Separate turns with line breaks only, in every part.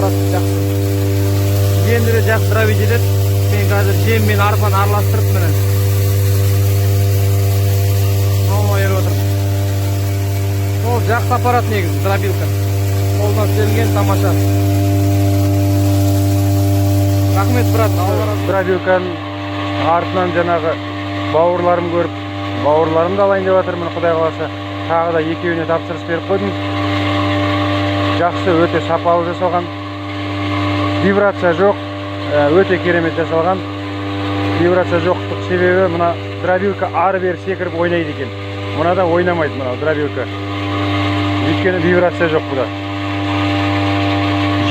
тұрады, жақсы. Жемдері жақсы дробить етеді. Мен қазір жем мен арпаны араластырып міне. Алмай отырмын. Ол жақсы аппарат негізі, дробилка. Қолдан істелінген тамаша. Рахмет, брат.
Дробилканың артынан жаңағы бауырларым көріп, бауырларымды алайын деп жатырмын, Құдай қаласа. Тағы да екеуіне тапсырыс беріп қойдым. Жақсы, өте сапалы жасалған. Вибрация жоқ, өте керемет жасалған. Вибрация жоқтық себебі мына дробилка ары-бері секіріп ойнайды екен. Мынада ойнамайды мына дробилка. Өйткені вибрация жоқ бұда.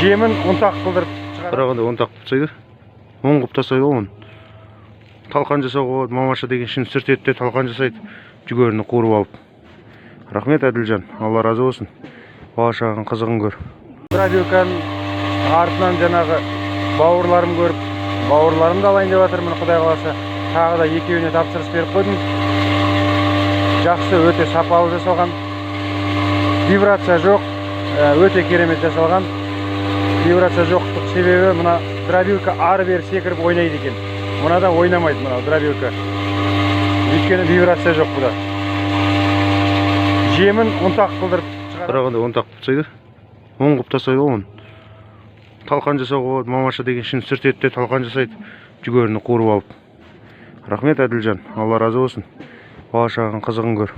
Жемін ұнтақ қылдырып шығарады. Қарағанда ұнтақ тұтсайды, оң қып тастайды оны. Талқан жасауға болады, мамаша деген шын сырт етте талқан жасайды, жүгеріні қуырып алып. Рахмет, Әділжан, Алла разы болсын. Бала-шағаның қызығын көр. Дробилканың артынан жаңағы бауырларым көріп, бауырларымды алайын деп жатырмын, Құдай қаласа. Тағы да екеуіне тапсырыс беріп қойдым. Жақсы, өте сапалы жасалған. Вибрация жоқ, өте керемет жасалған. Вибрация жоқтық себебі мына дробилка ары-бері секіріп ойнайды екен. Мынада ойнамайды мына дробилка. Өйткені вибрация жоқ бұда. Жемін ұнтақ қылдырып шығарады. Қарағанда ұнтақ тұтсайды, оң қып тастайды оны. Талқан жасауға болады, мамаша деген шын сырт етте талқан жасайды, жүгеріні қуырып алып. Рахмет, Әділжан, Алла разы болсын. Бала-шағаның қызығын көр.